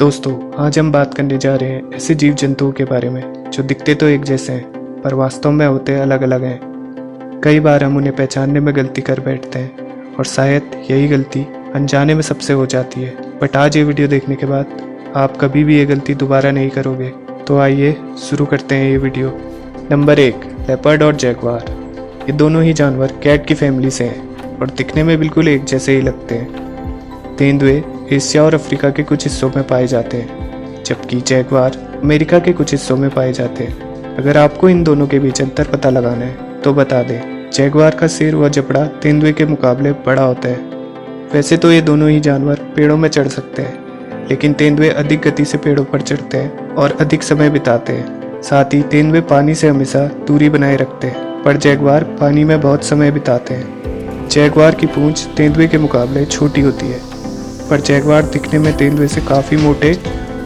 दोस्तों, आज हम बात करने जा रहे हैं ऐसे जीव जंतुओं के बारे में जो दिखते तो एक जैसे हैं पर वास्तव में होते अलग अलग हैं। कई बार हम उन्हें पहचानने में गलती कर बैठते हैं और शायद यही गलती अनजाने में सबसे हो जाती है। बट आज ये वीडियो देखने के बाद आप कभी भी ये गलती दोबारा नहीं करोगे। तो आइए शुरू करते हैं ये वीडियो। नंबर 1, लेपर्ड और जैगवार। ये दोनों ही जानवर कैट की फैमिली से हैं और दिखने में बिल्कुल एक जैसे ही लगते हैं। तेंदुए एशिया और अफ्रीका के कुछ हिस्सों में पाए जाते हैं, जबकि जैगवार अमेरिका के कुछ हिस्सों में पाए जाते हैं। अगर आपको इन दोनों के बीच अंतर पता लगाना है तो बता दें, जैगवार का सिर व जबड़ा तेंदुए के मुकाबले बड़ा होता है। वैसे तो ये दोनों ही जानवर पेड़ों में चढ़ सकते हैं, लेकिन तेंदुए अधिक गति से पेड़ों पर चढ़ते हैं और अधिक समय बिताते हैं। साथ ही तेंदुए पानी से हमेशा दूरी बनाए रखते हैं, पर जैगवार पानी में बहुत समय बिताते हैं। जैगवार की पूंछ तेंदुए के मुकाबले छोटी होती है, पर जैगवार दिखने में तेंदुए से काफ़ी मोटे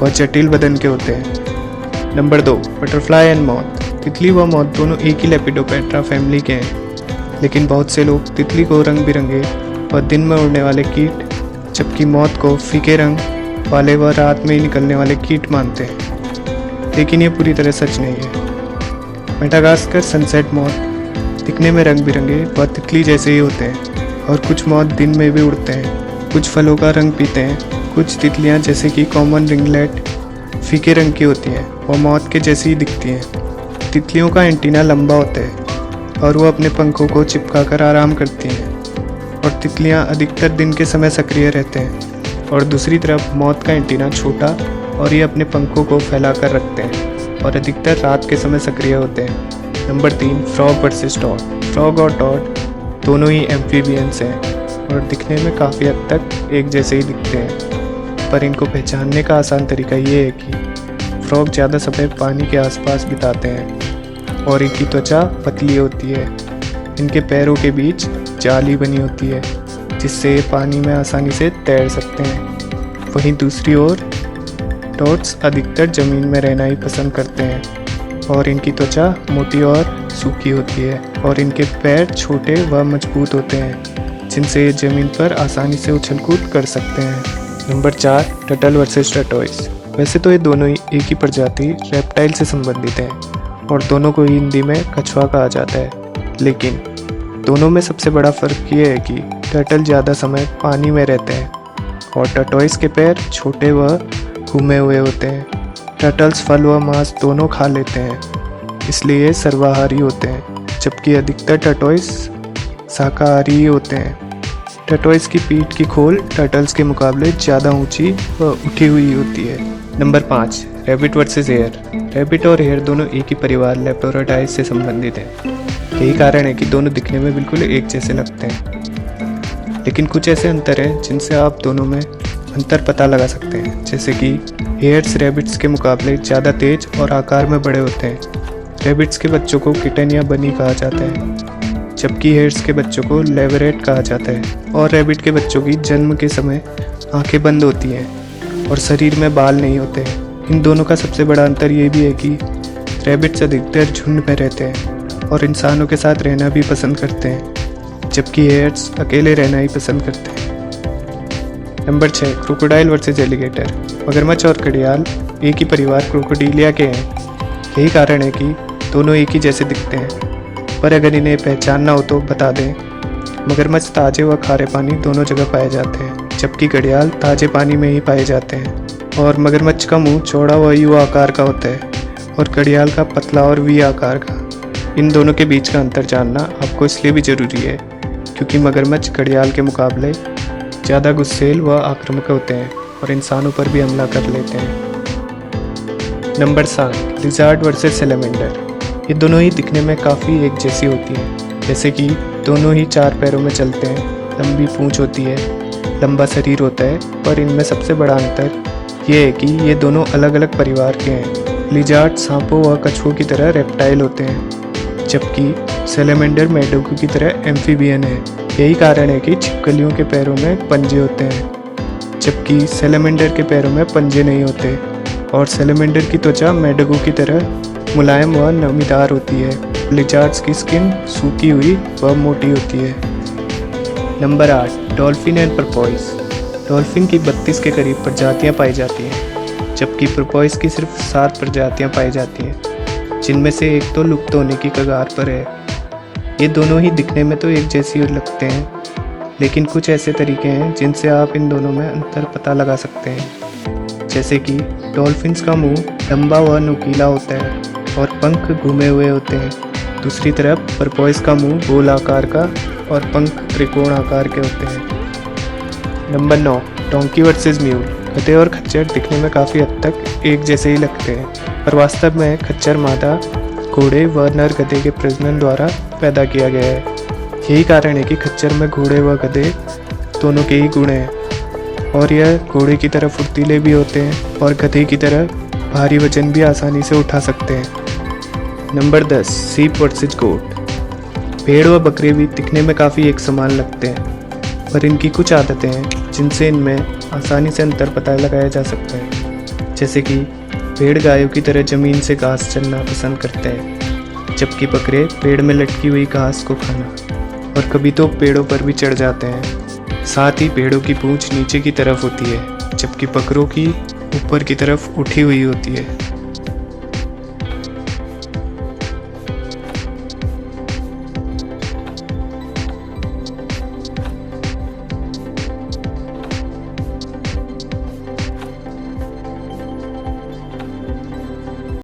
और जटिल बदन के होते हैं। Number 2, butterfly and moth. तितली व मॉथ दोनों एक ही लेपिडोप्टेरा फैमिली के हैं, लेकिन बहुत से लोग तितली को रंग बिरंगे और दिन में उड़ने वाले कीट, जबकि मॉथ को फीके रंग वाले व रात में ही निकलने वाले कीट मानते हैं। लेकिन ये पूरी तरह सच नहीं है। मेडागास्कर सनसेट मॉथ दिखने में रंग बिरंगे व तितली जैसे ही होते हैं और कुछ मॉथ दिन में भी उड़ते हैं। कुछ फलों का रंग पीते हैं। कुछ तितलियां जैसे कि कॉमन रिंगलेट फीके रंग की होती हैं और मौत के जैसी ही दिखती हैं। तितलियों का एंटीना लंबा होता है और वो अपने पंखों को चिपकाकर आराम करती हैं, और तितलियां अधिकतर दिन के समय सक्रिय रहते हैं। और दूसरी तरफ मौत का एंटीना छोटा और ये अपने पंखों को फैलाकर रखते हैं और अधिकतर रात के समय सक्रिय होते हैं। Number 3, frog versus toad. Frog और टॉड दोनों ही एम्फीबियंस हैं और दिखने में काफ़ी हद तक एक जैसे ही दिखते हैं, पर इनको पहचानने का आसान तरीका ये है कि फ्रॉग ज़्यादा समय पानी के आसपास बिताते हैं और इनकी त्वचा पतली होती है। इनके पैरों के बीच जाली बनी होती है जिससे ये पानी में आसानी से तैर सकते हैं। वहीं दूसरी ओर टॉड्स अधिकतर ज़मीन में रहना ही पसंद करते हैं और इनकी त्वचा मोटी और सूखी होती है और इनके पैर छोटे व मजबूत होते हैं, जिनसे ये ज़मीन पर आसानी से उछल कूद कर सकते हैं। Number 4, turtle versus tortoise. वैसे तो ये दोनों ही एक ही प्रजाति रेप्टाइल से संबंधित हैं और दोनों को हिंदी में कछुआ कहा जाता है, लेकिन दोनों में सबसे बड़ा फ़र्क ये है कि टर्टल ज़्यादा समय पानी में रहते हैं और टर्टोइस के पैर छोटे व घूमे हुए होते हैं। टर्टल्स फल व मांस दोनों खा लेते हैं, इसलिए ये सर्वाहारी होते हैं, जबकि अधिकतर टर्टोइस शाकाहारी ही होते हैं। टर्टोइस की पीठ की खोल टर्टल्स के मुकाबले ज़्यादा ऊंची व उठी हुई होती है। Number 5, rabbit versus hare. Rabbit और हेयर दोनों एक ही परिवार लेप्टोरोडाई से संबंधित हैं। यही कारण है कि दोनों दिखने में बिल्कुल एक जैसे लगते हैं, लेकिन कुछ ऐसे अंतर हैं जिनसे आप दोनों में अंतर पता लगा सकते हैं। जैसे कि हेयर्स रैबिट्स के मुकाबले ज़्यादा तेज और आकार में बड़े होते हैं। रैबिट्स के बच्चों को किटन या बनी कहा जाता है, जबकि हेयर्स के बच्चों को लेवरेट कहा जाता है। और रैबिट के बच्चों की जन्म के समय आंखें बंद होती हैं और शरीर में बाल नहीं होते। इन दोनों का सबसे बड़ा अंतर ये भी है कि रैबिट्स अधिकतर झुंड में रहते हैं और इंसानों के साथ रहना भी पसंद करते हैं, जबकि हेयर्स अकेले रहना ही पसंद करते हैं। Number 6, crocodile versus alligator. मगरमच्छ और घड़ियाल एक ही परिवार क्रोकोडीलिया के हैं। यही कारण है कि दोनों एक ही जैसे दिखते हैं, पर अगर इन्हें पहचानना हो तो बता दें, मगरमच्छ ताजे व खारे पानी दोनों जगह पाए जाते हैं, जबकि घड़ियाल ताजे पानी में ही पाए जाते हैं। और मगरमच्छ का मुंह चौड़ा व यू आकार का होता है और घड़ियाल का पतला और वी आकार का। इन दोनों के बीच का अंतर जानना आपको इसलिए भी ज़रूरी है क्योंकि मगरमच्छ घड़ियाल के मुकाबले ज़्यादा गुस्सैल व आक्रामक होते हैं और इंसानों पर भी हमला कर लेते हैं। Number 7, lizard versus salamander. ये दोनों ही दिखने में काफ़ी एक जैसी होती हैं, जैसे कि दोनों ही 4 पैरों में चलते हैं, लंबी पूंछ होती है, लंबा शरीर होता है, पर इनमें सबसे बड़ा अंतर ये है कि ये दोनों अलग अलग परिवार के हैं। लिज़ार्ड सांपों व कछुओं की तरह रेप्टाइल होते हैं, जबकि सैलेमेंडर मेंढकों की तरह एम्फीबियन है। यही कारण है कि छिपकलियों के पैरों में पंजे होते हैं, जबकि सैलेमेंडर के पैरों में पंजे नहीं होते। और सैलेमेंडर की त्वचा मेंढकों की तरह मुलायम व नमीदार होती है। लिज़ार्ड्स की स्किन सूखी हुई व मोटी होती है। Number 8, dolphin and porpoise. Dolphin की 32 के करीब प्रजातियां पाई जाती हैं। जबकि पोर्पोइस की सिर्फ 7 प्रजातियां पाई जाती हैं, जिनमें से एक तो लुप्त होने की कगार पर है। ये दोनों ही दिखने में तो एक जैसी लगते हैं, लेकिन कुछ ऐसे तरीके हैं जिनसे आप इन दोनों में अंतर पता लगा सकते हैं। जैसे कि डॉल्फिन्स का मुंह लंबा व नुकीला होता है और पंख घूमे हुए होते हैं। दूसरी तरफ पोर्पोइस का मुंह गोल आकार का और पंख त्रिकोण आकार के होते हैं। Number 9, donkey versus mule. गधे और खच्चर दिखने में काफ़ी हद तक एक जैसे ही लगते हैं, पर वास्तव में खच्चर मादा घोड़े व नर गधे के प्रजनन द्वारा पैदा किया गया है। यही कारण है कि खच्चर में घोड़े व गधे दोनों के ही गुण हैं, और यह घोड़े की तरह फुर्तीले भी होते हैं और गधे की तरह भारी वजन भी आसानी से उठा सकते हैं। नंबर 10, सीप वर्सेस गोट। भेड़ व बकरे भी दिखने में काफ़ी एक समान लगते हैं, पर इनकी कुछ आदतें हैं जिनसे इनमें आसानी से अंतर पता लगाया जा सकता है। जैसे कि भेड़ गायों की तरह ज़मीन से घास चरना पसंद करते हैं, जबकि बकरे पेड़ में लटकी हुई घास को खाना और कभी तो पेड़ों पर भी चढ़ जाते हैं। साथ ही भेड़ों की पूंछ नीचे की तरफ होती है, जबकि बकरों की ऊपर की तरफ उठी हुई होती है।